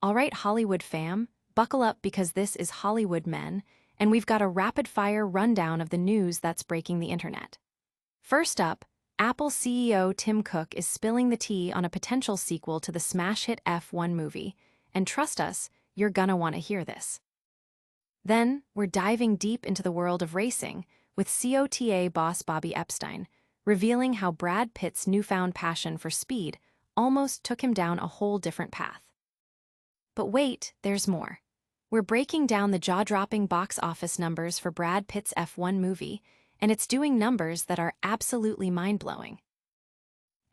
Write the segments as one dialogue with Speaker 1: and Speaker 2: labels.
Speaker 1: All right, Hollywood fam, buckle up because this is Hollywood Men, and we've got a rapid-fire rundown of the news that's breaking the internet. First up, Apple CEO Tim Cook is spilling the tea on a potential sequel to the smash hit F1 movie, and trust us, you're gonna want to hear this. Then, we're diving deep into the world of racing with COTA boss Bobby Epstein, revealing how Brad Pitt's newfound passion for speed almost took him down a whole different path. But wait, there's more. We're breaking down the jaw-dropping box office numbers for Brad Pitt's F1 movie, and it's doing numbers that are absolutely mind-blowing.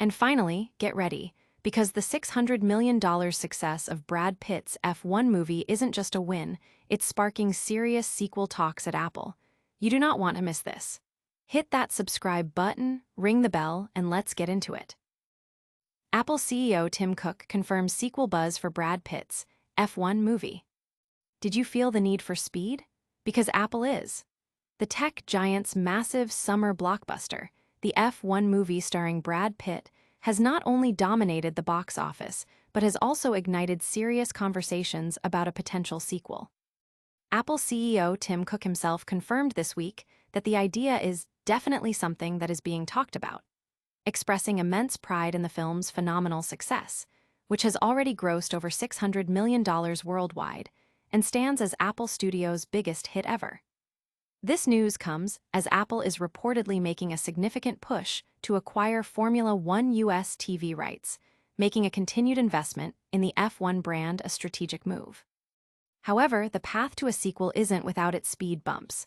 Speaker 1: And finally, get ready, because the $600 million success of Brad Pitt's F1 movie isn't just a win, it's sparking serious sequel talks at Apple. You do not want to miss this. Hit that subscribe button, ring the bell, and let's get into it. Apple CEO Tim Cook confirms sequel buzz for Brad Pitt's F1 movie. Did you feel the need for speed? Because Apple is. The tech giant's massive summer blockbuster, the F1 movie starring Brad Pitt, has not only dominated the box office, but has also ignited serious conversations about a potential sequel. Apple CEO Tim Cook himself confirmed this week that the idea is definitely something that is being talked about, expressing immense pride in the film's phenomenal success, which has already grossed over $600 million worldwide and stands as Apple Studios' biggest hit ever. This news comes as Apple is reportedly making a significant push to acquire Formula One US TV rights, making a continued investment in the F1 brand a strategic move. However, the path to a sequel isn't without its speed bumps.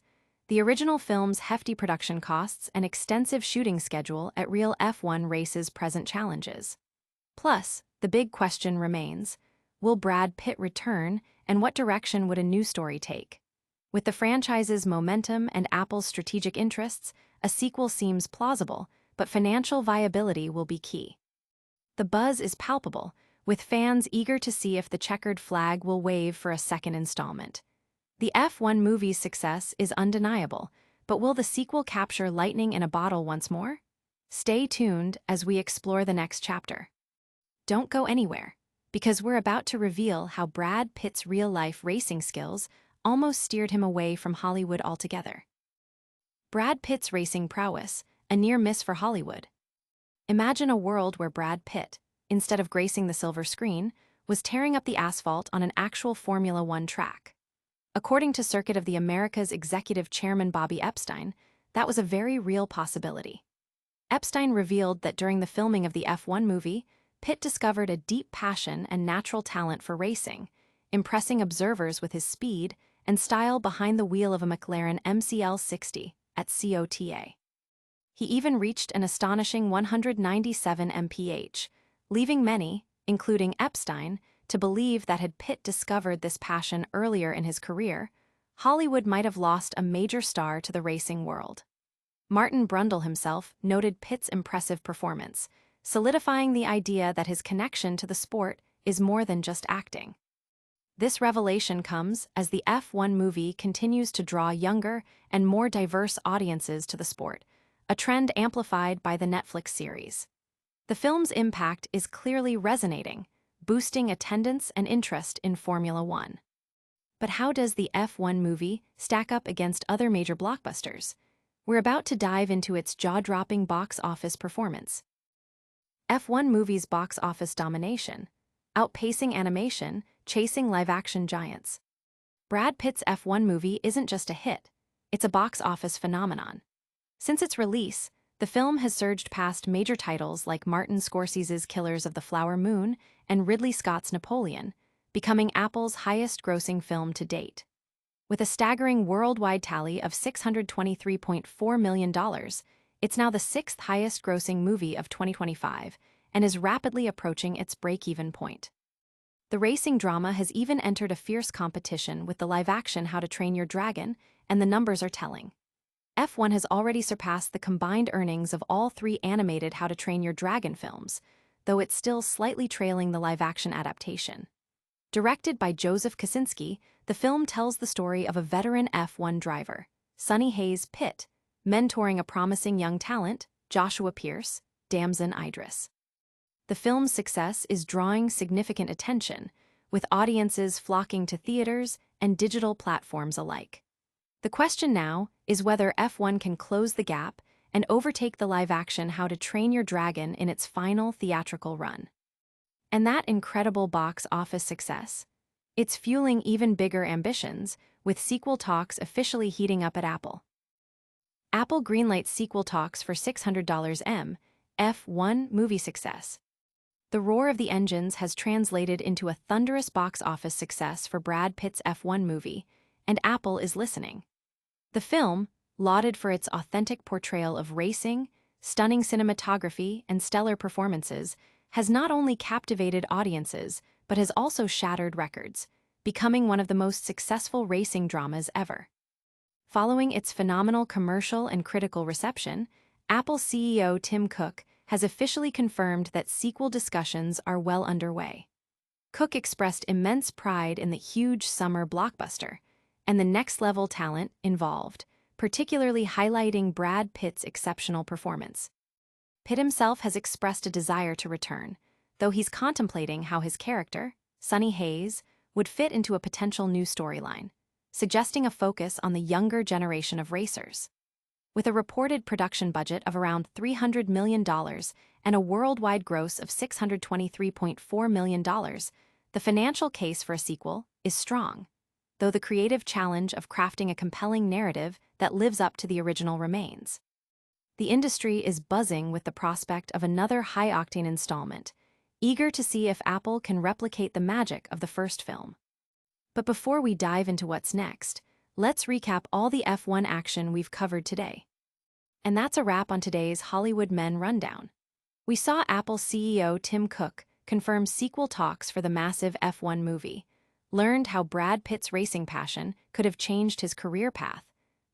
Speaker 1: The original film's hefty production costs and extensive shooting schedule at real F1 races present challenges. Plus, the big question remains, will Brad Pitt return, and what direction would a new story take? With the franchise's momentum and Apple's strategic interests, a sequel seems plausible, but financial viability will be key. The buzz is palpable, with fans eager to see if the checkered flag will wave for a second installment. The F1 movie's success is undeniable, but will the sequel capture lightning in a bottle once more? Stay tuned as we explore the next chapter. Don't go anywhere, because we're about to reveal how Brad Pitt's real-life racing skills almost steered him away from Hollywood altogether. Brad Pitt's racing prowess, a near miss for Hollywood. Imagine a world where Brad Pitt, instead of gracing the silver screen, was tearing up the asphalt on an actual Formula One track. According to Circuit of the Americas executive chairman Bobby Epstein, that was a very real possibility. Epstein revealed that during the filming of the F1 movie, Pitt discovered a deep passion and natural talent for racing, impressing observers with his speed and style behind the wheel of a McLaren MCL 60 at COTA. He even reached an astonishing 197 mph, leaving many, including Epstein, to believe that had Pitt discovered this passion earlier in his career, Hollywood might have lost a major star to the racing world. Martin Brundle himself noted Pitt's impressive performance, solidifying the idea that his connection to the sport is more than just acting. This revelation comes as the F1 movie continues to draw younger and more diverse audiences to the sport, a trend amplified by the Netflix series. The film's impact is clearly resonating, boosting attendance and interest in Formula One. But how does the F1 movie stack up against other major blockbusters? We're about to dive into its jaw-dropping box office performance. F1 movie's box office domination, outpacing animation, chasing live-action giants. Brad Pitt's F1 movie isn't just a hit, it's a box office phenomenon. Since its release, the film has surged past major titles like Martin Scorsese's Killers of the Flower Moon and Ridley Scott's Napoleon, becoming Apple's highest-grossing film to date. With a staggering worldwide tally of $623.4 million, it's now the sixth highest-grossing movie of 2025 and is rapidly approaching its break-even point. The racing drama has even entered a fierce competition with the live-action How to Train Your Dragon, and the numbers are telling. F1 has already surpassed the combined earnings of all three animated How to Train Your Dragon films, though it's still slightly trailing the live-action adaptation. Directed by Joseph Kosinski, the film tells the story of a veteran F1 driver, Sonny Hayes Pitt, mentoring a promising young talent, Joshua Pierce, Damson Idris. The film's success is drawing significant attention, with audiences flocking to theaters and digital platforms alike. The question now is whether F1 can close the gap and overtake the live-action How to Train Your Dragon in its final theatrical run. And that incredible box office success, it's fueling even bigger ambitions, with sequel talks officially heating up at Apple. Apple greenlights sequel talks for $600 F1 movie success. The roar of the engines has translated into a thunderous box office success for Brad Pitt's F1 movie, and Apple is listening. The film, lauded for its authentic portrayal of racing, stunning cinematography, and stellar performances, has not only captivated audiences, but has also shattered records, becoming one of the most successful racing dramas ever. Following its phenomenal commercial and critical reception, Apple CEO Tim Cook has officially confirmed that sequel discussions are well underway. Cook expressed immense pride in the huge summer blockbuster and the next-level talent involved, particularly highlighting Brad Pitt's exceptional performance. Pitt himself has expressed a desire to return, though he's contemplating how his character, Sonny Hayes, would fit into a potential new storyline, suggesting a focus on the younger generation of racers. With a reported production budget of around $300 million and a worldwide gross of $623.4 million, the financial case for a sequel is strong, though the creative challenge of crafting a compelling narrative that lives up to the original remains. The industry is buzzing with the prospect of another high-octane installment, eager to see if Apple can replicate the magic of the first film. But before we dive into what's next, let's recap all the F1 action we've covered today. And that's a wrap on today's Hollywood Men Rundown. We saw Apple CEO Tim Cook confirm sequel talks for the massive F1 movie, learned how Brad Pitt's racing passion could have changed his career path,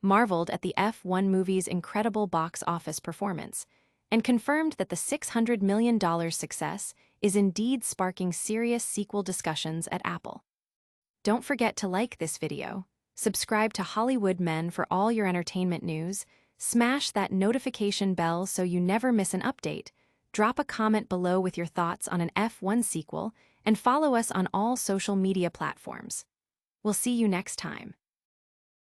Speaker 1: marveled at the F1 movie's incredible box office performance, and confirmed that the $600 million success is indeed sparking serious sequel discussions at Apple. Don't forget to like this video, subscribe to Hollywood Men for all your entertainment news, smash that notification bell so you never miss an update, drop a comment below with your thoughts on an F1 sequel, and follow us on all social media platforms. We'll see you next time.